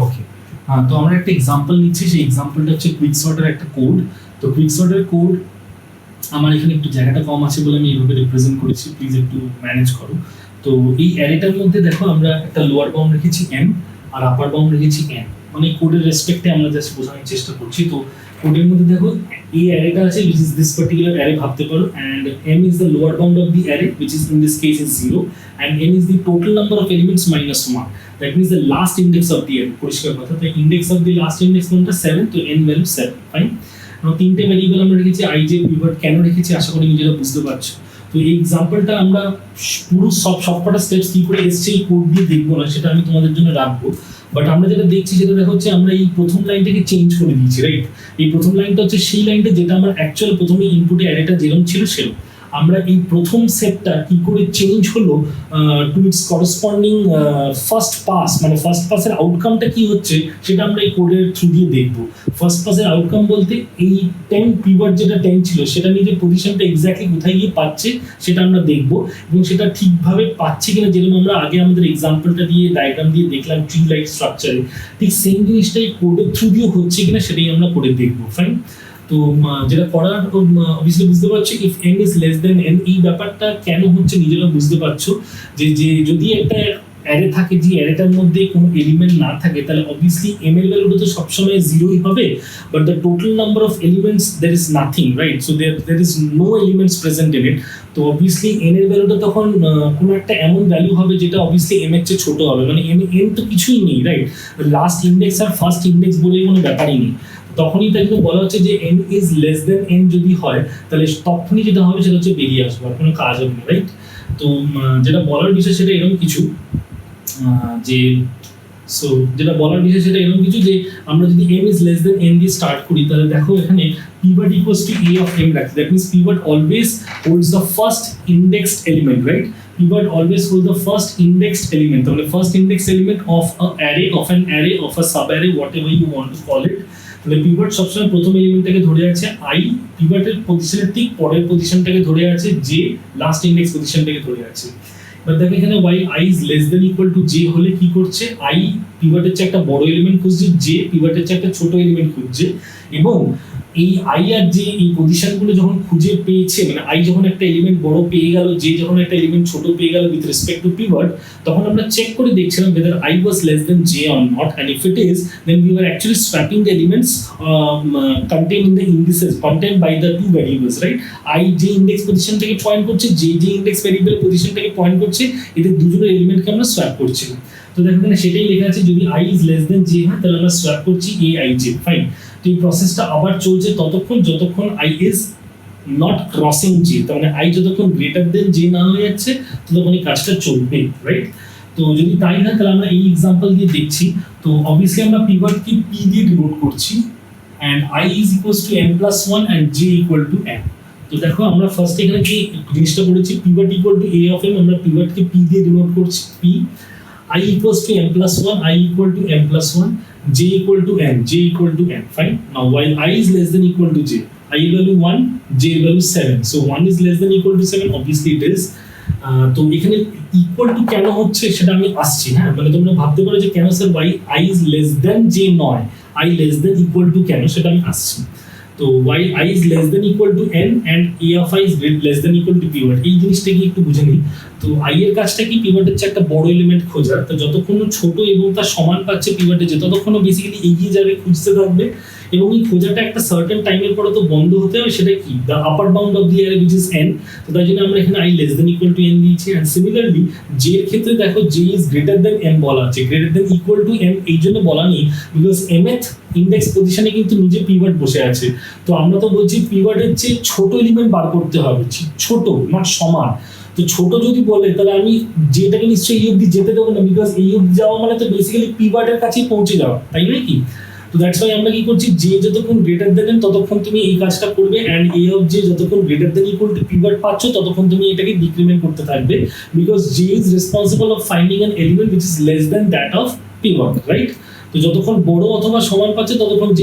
ওকে, তো আমরা একটা এক্সাম্পল নিচ্ছি, সেই এক্সাম্পলটা হচ্ছে কুইকসর্টের একটা কোড। তো কুইকসর্টের কোড আমার এখানে একটু জায়গাটা কম আছে বলে আমি এইভাবে রিপ্রেজেন্ট করেছি, প্লিজ একটু ম্যানেজ করো। তো এই অ্যারেটার মধ্যে দেখো আমরা একটা লোয়ার বাউন্ড রেখেছি m আর আপার বাউন্ড রেখেছি n, মানে কোডের রেসপেক্টে আমরা জাস্ট বোঝানোর চেষ্টা করছি। তো কোডের মধ্যে দেখো এই অ্যারেটা আছে which is this particular array ভাবতে পারো, and m is the lower bound of the array which is in this case is 0, and n is the total number of elements minus 1, that means the last index of the array। পরিষ্কার কথা, তো index of the last index কোনটা 7, তো n value 7, fine. তিনটে variable আমরা রেখেছি i j pivot, কেন রেখেছি আশা করি নিজেরা বুঝতে পারছো। তো এই এক্সাম্পলটা আমরা পুরো সবকটা স্টেপস কি করে এসছে এই কোড দিয়ে দেখবো না, সেটা আমি তোমাদের জন্য রাখবো। বাট আমরা যেটা দেখছি সেটা দেখা হচ্ছে আমরা এই প্রথম লাইনটাকে চেঞ্জ করে দিয়েছি, রাইট। এই প্রথম লাইনটা হচ্ছে সেই লাইনটা যেটা আমার অ্যাকচুয়াল প্রথমে ইনপুটে অ্যারেটা যেরকম ছিল সেরকম। আমরা এই প্রথম সেটটা কি করে চেঞ্জ হলো to its corresponding first pass, মানে ফার্স্ট পাসের আউটকামটা কি হচ্ছে সেটা আমরা এই কোডের থ্রু দিয়ে দেখবো। ফার্স্ট পাসের আউটকাম বলতে এই 10 পিভট যেটা 10 ছিল সেটা নিজের পজিশনটা এক্স্যাক্টলি কোথায় গিয়ে পাচ্ছে সেটা আমরা দেখবো, এবং সেটা ঠিকভাবে পাচ্ছে কিনা, যেরকম আমরা আগে আমাদের এক্সাম্পলটা দিয়ে ডায়াগ্রাম দিয়ে দেখলাম ট্রি লাইক স্ট্রাকচারে, ঠিক সেম জিনিসটাই কোডের থ্রু দিয়ে হচ্ছে কিনা সেটাই আমরা করে দেখবো, ফাইন। তো যেটা করার অবভিয়াসলি বুঝতে পারছি if n is less than n, এই ব্যাপারটা কেন হচ্ছে নিজেরা বুঝতে পারছো যে যদি একটা অ্যারে থাকে, যে অ্যারেটার মধ্যে কোনো এলিমেন্ট না থাকে, তাহলে অবভিয়াসলি m এর ভ্যালুটা তো সবসময় 0ই হবে, but the total number of elements there is nothing, right? So there is no elements present in it. তো অবভিয়াসলি n এর ভ্যালুটা তখন কোনো একটা এমন ভ্যালু হবে যেটা অবভিয়াসলি m এর চেয়ে ছোট হবে, মানে n তো কিছুই নেই, রাইট। লাস্ট ইন্ডেক্স আর ফার্স্ট ইন্ডেক্স বলে কোনো ব্যাপারই নেই। তখনই তাকে বলা হচ্ছে যে n is less than n যদি হয় তাহলে তখনই যেটা হবে সেটা হচ্ছে বেরিয়ে আসবে, আর কোনো কাজ হবে না, রাইট। তো যেটা বলার বিষয় সেটা এরকম কিছু যে যেটা বলার বিষয় সেটা এরকম কিছু যে আমরা যদি m is less than n দিয়ে স্টার্ট করি তাহলে দেখো এখানে pivot equals to a of m রাখছি, that means pivot always holds the first indexed element, right? Pivot always holds the first indexed element, তাহলে first indexed element of an array of a sub array, whatever you want to call it। তাহলে pivot সবসময় প্রথম এলিমেন্টটাকে ধরে আছে i, পিভটের পজিশনের ঠিক পরের পজিশনটাকে ধরে আছে j, লাস্ট ইন্ডেক্স পজিশনটাকে ধরে আছে। এবার দেখো এখানে while i is less than equal to j হলে কি করছে, i পিভটের চেয়ে একটা বড় এলিমেন্ট খুঁজছে, j পিভটের চেয়ে একটা ছোট এলিমেন্ট খুঁজছে, এবং এই i আর j এই পজিশনগুলো যখন খুঁজে পেয়েছে, মানে i যখন একটা এলিমেন্ট বড় পেয়ে গেল, j যখন একটা এলিমেন্ট ছোট পেয়ে গেল উইথ রেসপেক্ট টু পিভট, তখন আমরা চেক করে দেখছিলাম whether i was less than j or not, and if it is then we were actually swapping the elements contained in the indices contained by the two variables, right? i j index position থেকে point করছে, j index variable position থেকে point করছে, এদের দুজনের এলিমেন্টকে আমরা swap করছিলাম। তো দেখো এখানে সেটাই লেখা আছে, যদি i is less than j হয় তাহলে আমরা সোয়াপ করছি a i j, ফাইন। তো এই প্রসেসটা আবার চলছে ততক্ষণ যতক্ষণ i is not crossing j, তার মানে i যতক্ষণ গ্রেটার দেন j না হয়ে যাচ্ছে ততক্ষণ এই কাজটা চলবে, রাইট। তো যদি তাই না তাহলে আমরা এই এক্সাম্পল দিয়ে দেখছি। তো অবভিয়াসলি আমরা পিভটকে p দিয়ে ডিনোট করছি, and i is equals to m plus 1 and j equal to m। তো দেখো আমরা ফার্স্ট এখানে কি জিনিসটা করেছি, pivot equal to a of m, আমরা পিভটকে p দিয়ে ডিনোট করছি, p, i equals to m plus 1, i equal to m plus 1, j equal to m, j equal to m, fine। Now while i is less than equal to j, i value 1, j value 7, so 1 is less than equal to 7, obviously it is। তো এখানে equal to কেন হচ্ছে সেটা আমি আসছি, হ্যাঁ, মানে তোমরা ভাবতে পারো যে কেন sir why i is less than j নয়, i less than equal to কেন, সেটা আমি আসছি। তো why i is less than equal to n and a of i is less than equal to pivot, এই জিনিসটাকে একটু বুঝে নিই। তো i এর কাজটা কি, পিভটের চেয়ে একটা বড় এলিমেন্ট খোঁজা, তো যতক্ষণ ছোট এবং তার সমান পাচ্ছে পিভটে যে ততক্ষণ বেসিক্যালি এগিয়ে যাবে, খুঁজতে থাকবে, এবং এই খোঁজাটা একটা সার্টেন টাইমের পরে তো বন্ধ হতে হবে, সেটা কি, the upper bound of the array which is n। তো তাই জন্য আমরা এখানে i less than equal to n দিয়েছি, and similarly j এর ক্ষেত্রে দেখো j is greater than m বলা আছে, greater than equal to m এই জন্য বলা নেই বিকজ mth ইন্ডেক্স পজিশনে কিন্তু নিজে পিভট বসে আছে। তো আমরা তো বলছি পিভটের চেয়ে ছোট এলিমেন্ট বার করতে হবে, ছোট নট সমান। তো ছোট যদি বলে তাহলে আমি যেটাকে নিশ্চয়ই এই অবধি যেতে দেবো না, বিকজ এই অবধি যাওয়া মানে তো বেসিক্যালি পিভটের কাছেই পৌঁছে যাওয়া, তাই নয় কি? তো দ্যাটস ওয়াই আমরা কি করছি, j যতক্ষণ গ্রেটার দেন ততক্ষণ তুমি এই কাজটা করবে, এন্ড a of j যতক্ষণ greater than equal to pivot পাচ্ছ ততক্ষণ তুমি এটাকে ডিক্রিমেন্ট করতে থাকবে, because j is responsible of finding an element which is less than that of pivot, right? তো যতক্ষণ বড় অথবা সমান পাচ্ছে ততক্ষণ j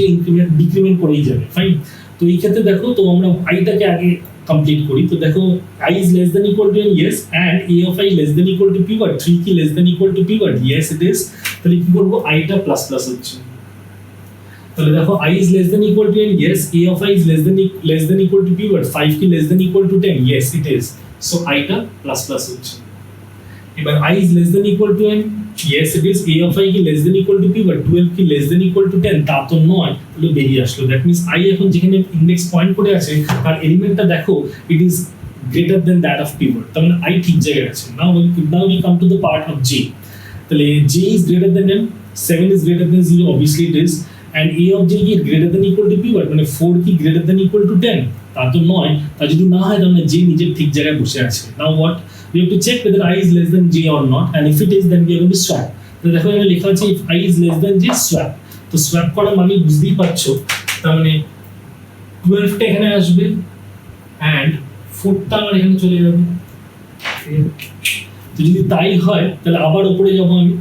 ডিক্রিমেন্ট করেই যাবে, ফাইন। তো এই ক্ষেত্রে দেখো, তো আমরা i টাকে আগে কমপ্লিট করি। তো দেখো i is less than equal to n, yes, and a of i less than equal to pivot, 3 কি less than equal to pivot, yes it is। তাহলে কি করবো, আইটা প্লাস প্লাস হচ্ছে। তাহলে দেখো i is less than equal to n, yes, a of i is less than equal to p, but 5 কি less than equal to 10, yes it is, so i টা plus plus হচ্ছে। এবার i is less than equal to n, yes it is, a of i কি less than equal to p, but 12 কি less than equal to 10, তা তো নয়, তাহলে বেরিয়ে আসলো। দ্যাট মিন্স i এখন যেখানে ইন্ডেক্স পয়েন্ট করে আছে তার এলিমেন্টটা দেখো it is greater than that of p word, তার মানে i ঠিক জায়গায় আছে। now we come to the part of j, তাহলে j is greater than n, 7 is greater than 0, obviously it is, and a of j কি greater than equal to p word, মানে 4 কি greater than equal to 10, তা তো নয়, তা যদি না হয় তাহলে j নিজের ঠিক জায়গায় বসে আছে। now what we have to check whether i is less than j or not, and if it is then we are going to swap। তো দেখো এখানে লেখা আছে if i is less than j swap, তো swap করা মানে বুঝতেই পারছো, তার মানে 12 টা এখানে আসবে and 4 টা আমার এখানে চলে যাবে। তো যদি তাই হয় তাহলে আবার উপরে যাব আমি,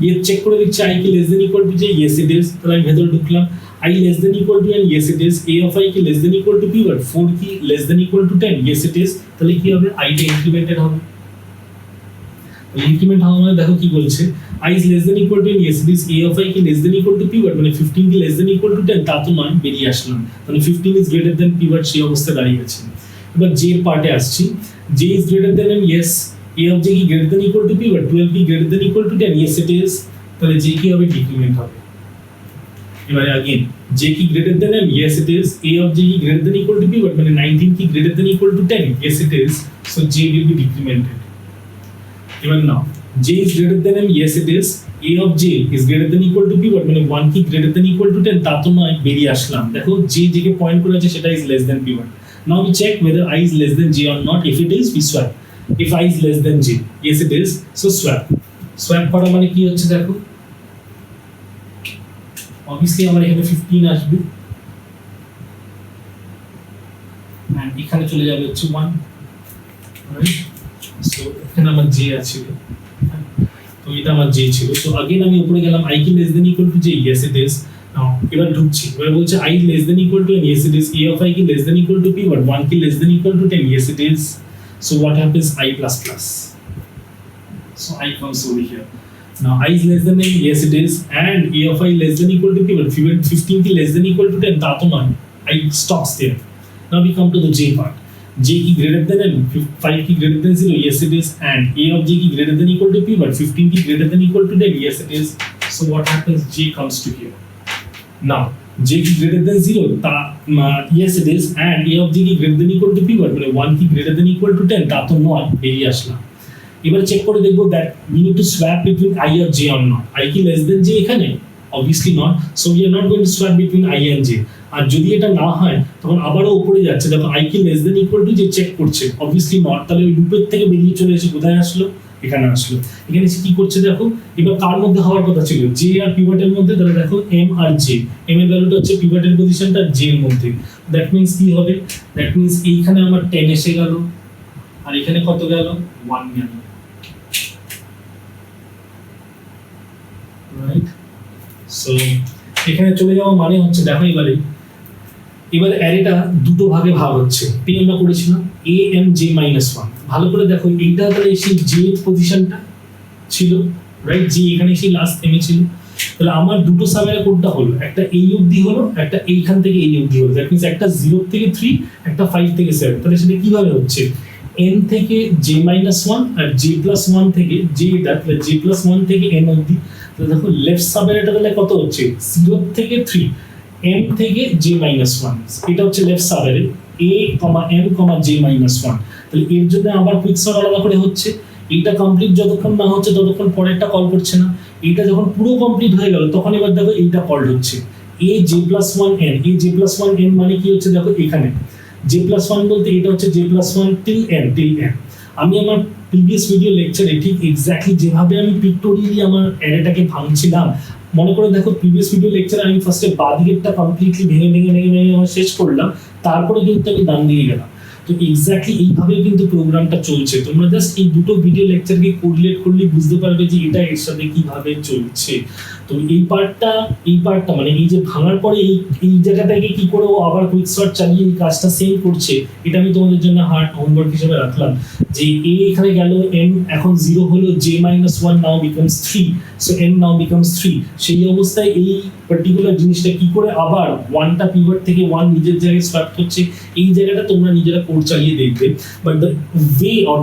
ये চেক করে দেখছি i কি less than equal to j, yes it is, তাহলে আমি ভেতরে ঢুকলাম, i less than equal to n, yes it is, a of i কি less than equal to p, but 4 কি less than equal to 10, yes it is, তাহলে কি হবে, i টা ইনক্রিমেন্টেড হবে। ইনক্রিমেন্ট হওয়া মানে দেখো কি বলছে, i is less than equal to n, yes it is, a of i কি less than equal to p, but মানে 15 কি less than equal to 10, তা তো নয়, বেরিয়ে আসলাম, তাহলে 15 is greater than p, but সেই অবস্থায় দাঁড়িয়ে আছে। এবার j এর পার্টে আসছি, j is greater than n, yes, a of j কি greater than equal to p, but 12 কি greater than equal to 10, yes it is, তাহলে j কি হবে, ডিক্রিমেন্ট হবে। এবারে अगेन j কি greater than n, yes it is, a of j কি greater than equal to p, but মানে 19 কি greater than equal to 10, yes it is, so j will be decremented। এবার নাও j is greater than n, yes it is, a of j is greater than equal to p, but মানে 1 কি greater than equal to 10, তা তো নয়, বেরিয়ে আসলাম। দেখো j যেকে point করে আছে সেটা is less than p, but now we check whether i is less than j or not, if it is we swap, if i is less than j, yes it is, so swap। swap করা মানে কি হচ্ছে দেখো, obviously আমার এখানে 15 আসবে and এখানে চলে যাবে হচ্ছে 1, রাইট, সো এখানে আমার j আছে, তো এটা আমার j ছিল, সো अगेन আমি উপরে গেলাম, i কি less than equal to j, yes it is, নাও এবার ঢুকছি, এবার বলছে i less than equal to n, yes it is, a of i কি less than equal to p, but 1 কি less than equal to 10, yes it is, so what happens, i plus plus, so i comes over here। now i is less than n, yes it is, and a of i less than equal to p, but 15 ki less than equal to 10, তা তো নয়, i stops there। now we come to the j part, j ki greater than n, 5 ki greater than 0, yes it is, and a of j ki greater than equal to p, but 15 ki greater than equal to 10, yes it is, so what happens, j comes to here। now j ki greater than 0, তা yes it is, and a of j ki greater than equal to p, but মানে 1 ki greater than equal to 10, তা তো নয়, বেরিয়ে আসলাম। এবার check করে দেখবো that we need to swap between i or j or not, i কি less than j এখানে, obviously not, so we are not going to swap between i and j। আর যদি এটা না হয় তখন আবারও উপরে যাচ্ছে, দেখো i কি less than equal to j check করছে, obviously not, তাহলে ওই লুপের থেকে বেরিয়ে চলে এসে কোথায় আসলো, এখানে আসলো। এখানে কি করছে দেখো, এবার কার মধ্যে হওয়ার কথা ছিল, j আর পিভটের মধ্যে, তাহলে দেখো m আর j, m এর ভ্যালুটা হচ্ছে পিভটের পজিশনটা j এর মধ্যে, দ্যাট মিন্স কি হবে, দ্যাট মিন্স এইখানে আমার 10 এসে গেল আর এখানে কত গেল, 1 গেল, রাইট। সো এখানে চলে যাওয়া মানে হচ্ছে দেখো এবারে অ্যারেটা দুটো ভাগে ভাগ হচ্ছে, তাই আমরা করেছিলাম a m j -1, ভালো করে দেখো এইটা তাহলে সেই j পজিশনটা ছিল, রাইট, j এখানে সেই লাস্ট থেমেছিল, তাহলে আমার দুটো সাবঅ্যারে কোডটা হলো, একটা এই অবধি হলো, একটা এইখান থেকে এই অবধি হলো, দ্যাট মিন্স একটা 0 থেকে 3, একটা 5 থেকে 7, তাহলে সেটা কিভাবে হচ্ছে, n থেকে j-1 আর j+1 থেকে j, এটা তাহলে j+1 থেকে n অবধি, তাহলে দেখো লেফট সাবঅ্যারেটা তাহলে কত হচ্ছে, 0 থেকে 3, m থেকে j-1, এটা হচ্ছে লেফট সাবঅ্যারে a, m, j-1, তাহলে এর জন্য আবার কুইকসর্ট আলাদা করে হচ্ছে, এইটা কমপ্লিট যতক্ষণ না হচ্ছে ততক্ষণ পরেরটা কল করছে না, এইটা যখন পুরো কমপ্লিট হয়ে গেল তখন এবার দেখো এইটা কল হচ্ছে a j+1n, a j+1n মানে কি হচ্ছে দেখো এখানে j+1 বলতে এটা হচ্ছে j+1 till n, আমি আমার প্রিভিয়াস ভিডিও লেকচারে ঠিক এক্স্যাক্টলি যেভাবে আমি পিক্টোরিয়ালি আমার অ্যারেটাকে ভাঙছিলাম, মনে করে দেখো প্রিভিয়াস ভিডিও লেকচারে আমি ফার্স্টে বাঁ দিকেরটা কমপ্লিটলি ভেঙে শেষ করলাম, তারপরে কিন্তু আমি ডান দিকে গেলাম। তো তো এক্স্যাক্টলি এইভাবে কিন্তু প্রোগ্রামটা চলছে। তোমরা জাস্ট এই দুটো ভিডিও লেকচারকে কোরিলেট করলে বুঝতে পারবে যে এটা এর সাথে কিভাবে চলছে। তো এই পার্টটা মানে এই যে ভাঙার পরে এই জায়গাটাকে কি করে ও আবার কুইকসর্ট চালিয়ে এই কাজটা সেম করছে, এটা আমি তোমাদের জন্য হার্ড হোমওয়ার্ক হিসেবে রাখলাম। যে এ এখানে গেল, n এখন 0 হলো, j-1 নাও বিকামস 3, সো n নাও বিকামস 3। সেই অবস্থায় এই পার্টিকুলার জিনিসটা কি করে আবার 1টা পিভট থেকে 1 নিজের জায়গায় সোয়াপ হচ্ছে, এই জায়গাটা তোমরা নিজেরা কোড চালিয়ে দেখবে। But the way or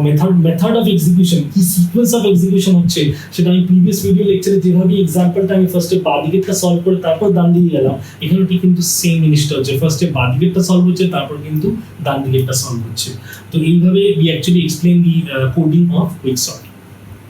method of execution, কি সিকোয়েন্স অফ এক্সিকিউশন হচ্ছে, সেটা আমি প্রিভিয়াস ভিডিও লেকচারে যেভাবে এক্সাম্পলটা আমি ফার্স্টে বাঁ দিকেরটা সলভ করে তারপর ডান দিকে গেলাম, এখানে ঠিক কিন্তু সেম জিনিসটা হচ্ছে, ফার্স্টে বাঁ দিকেরটা সলভ হচ্ছে তারপর কিন্তু ডান দিকেরটা সলভ হচ্ছে। তো এইভাবে we actually explain the coding of quicksort.